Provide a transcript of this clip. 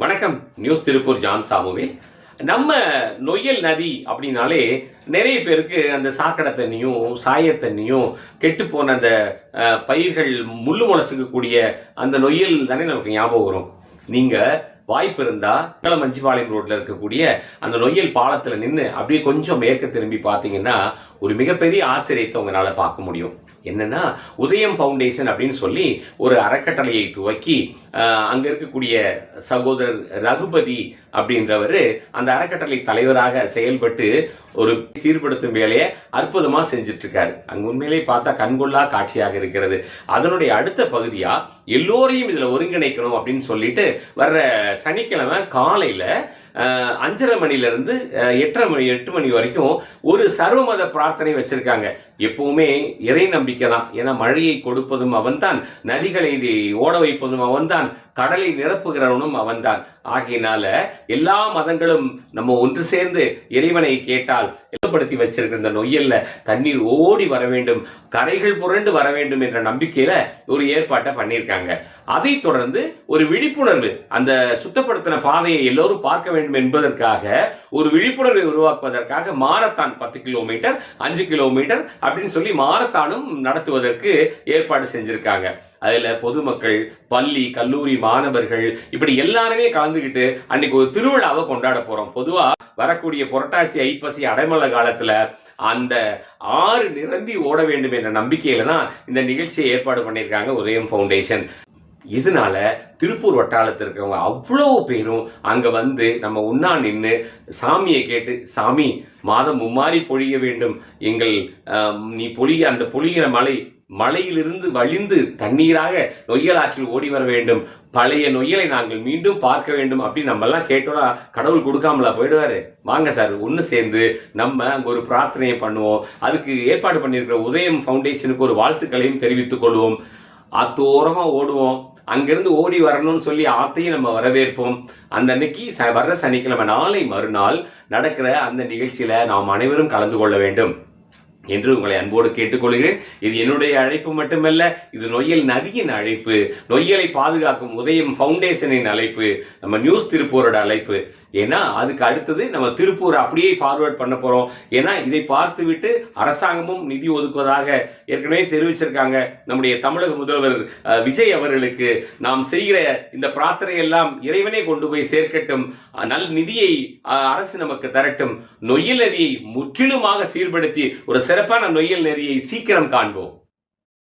வணக்கம். News Tiruppur John Samuel. நம்ம நொய்யல் நதி அப்படின்னாலே நிறைய பேருக்கு அந்த சாக்கடை தண்ணியும் சாய தண்ணியும் கெட்டு போன அந்த பயிர்கள் முள்ளு முளைச்சிக்கக்கூடிய அந்த நொய்யல் தானே நமக்கு ஞாபகம் வரும். நீங்க வாய்ப்பு இருந்தா மஞ்சிபாளையம் ரோட்ல இருக்கக்கூடிய அந்த நொய்யல் பாலத்துல நின்று அப்படியே கொஞ்சம் மேற்க திரும்பி பார்த்தீங்கன்னா ஒரு மிகப்பெரிய ஆச்சரியத்தை உங்களால பார்க்க முடியும். என்னன்னா, உதயம் ஃபவுண்டேஷன் அப்படின்னு சொல்லி ஒரு அறக்கட்டளையை துவக்கி அங்க இருக்கக்கூடிய சகோதரர் ரகுபதி அப்படின்றவர் அந்த அறக்கட்டளை தலைவராக செயல்பட்டு ஒரு சீர்படுத்தும் வேலையை அற்புதமா செஞ்சுட்டு இருக்காரு. அங்க உண்மையிலே பார்த்தா கண்கொள்ளா காட்சியாக இருக்கிறது. அதனுடைய அடுத்த பகுதியா எல்லோரையும் இதுல ஒருங்கிணைக்கணும் அப்படின்னு சொல்லிட்டு வர்ற சனிக்கிழமை காலையில 5:30 மணிலிருந்து 8 மணி வரைக்கும் ஒரு சர்வமத பிரார்த்தனை வச்சிருக்காங்க. எப்பவுமே இறை நம்பிக்கை தான். ஏன்னா மழையை கொடுப்பதும் அவன்தான், நதிகளை ஓட வைப்பதும் அவன்தான், கடலை நிரப்புகிறவனும் அவன்தான். ஆகையினால எல்லா மதங்களும் நம்ம ஒன்று சேர்ந்து இறைவனை கேட்டால் எல்லப்படுத்தி வச்சிருக்கிற இந்த நொய்யல்ல தண்ணீர் ஓடி வர வேண்டும், கரைகள் புரண்டு வர வேண்டும் என்ற நம்பிக்கையில ஒரு ஏற்பாட்டை பண்ணியிருக்காங்க. அதை தொடர்ந்து ஒரு விழிப்புணர்வு, அந்த சுத்தப்படுத்தின பாதையை எல்லோரும் பார்க்க வேண்டும் என்பதற்காக ஒரு விழிப்புணர்வை உருவாக்குவதற்காக மாரத்தான் 10 கிலோமீட்டர் 5 கிலோமீட்டர் அப்படின்னு சொல்லி மாரத்தானும் நடத்துவதற்கு ஏற்பாடு செஞ்சிருக்காங்க. அதுல பொதுமக்கள், பள்ளி கல்லூரி மாணவர்கள் இப்படி எல்லாருமே கலந்துகிட்டு அன்னைக்கு ஒரு திருவிழாவை கொண்டாட போறோம். பொதுவா வரக்கூடிய புரட்டாசி ஐப்பசி அடைமழை காலத்துல அந்த ஆறு நிரம்பி ஓட வேண்டும் என்ற நம்பிக்கையில தான் இந்த நிகழ்ச்சியை ஏற்பாடு பண்ணியிருக்காங்க உதயம் ஃபவுண்டேஷன். இதனால திருப்பூர் வட்டாரத்தில் இருக்கிறவங்க அவ்வளவு பேரும் அங்க வந்து நம்ம உண்ணா நின்று சாமியை கேட்டு, சாமி மாதம் மும்மாறி பொழிய வேண்டும், எங்கள் நீ பொழிய அந்த பொழிகிற மலையிலிருந்து வழிந்து தண்ணீராக நொய்யல் ஆற்றில் ஓடி வர வேண்டும், பழைய நொய்யலை நாங்கள் மீண்டும் பார்க்க வேண்டும் அப்படின்னு நம்ம எல்லாம் கேட்டோம்னா கடவுள் கொடுக்காமலா போயிடுவாரு. வாங்க சார், ஒன்று சேர்ந்து நம்ம அங்கே ஒரு பிரார்த்தனையை பண்ணுவோம். அதுக்கு ஏற்பாடு பண்ணியிருக்கிற உதயம் ஃபவுண்டேஷனுக்கு ஒரு வாழ்த்துக்களையும் தெரிவித்துக் கொள்வோம். அத்தோரமா ஓடுவோம். அங்கிருந்து ஓடி வரணும்னு சொல்லி ஆத்தையும் நம்ம வரவேற்போம். அந்த அன்னைக்கு வர்ற சனிக்கிழமை நாளை மறுநாள் நடக்கிற அந்த நிகழ்ச்சியில நாம் அனைவரும் கலந்து கொள்ள வேண்டும் என்று உங்களை அன்போடு கேட்டுக்கொள்கிறேன். இது என்னுடைய அழைப்பு மட்டுமல்ல, இது நொய்யல் நதியின் அழைப்பு, நொய்யலை பாதுகாக்கும் உதயம் ஃபவுண்டேஷனின் அழைப்பு, நம்ம நியூஸ் திருப்பூரோட அழைப்பு. ஏன்னா அதுக்கு அடுத்தது நம்ம திருப்பூர் அப்படியே ஃபார்வர்ட் பண்ண போறோம். ஏன்னா இதை பார்த்துவிட்டு அரசாங்கமும் நிதி ஒதுக்குவதாக ஏற்கனவே தெரிவிச்சிருக்காங்க. நம்முடைய தமிழக முதல்வர் விஜய் அவர்களுக்கு நாம் செய்கிற இந்த பிரார்த்தனை எல்லாம் இறைவனே கொண்டு போய் சேர்க்கட்டும், நல்ல நிதியை அரசு நமக்கு தரட்டும், நொய்யல் நதியை முற்றிலுமாக சீர்படுத்தி ஒரு சிறப்பான நொய்யல் நதியை சீக்கிரம் காண்போம்.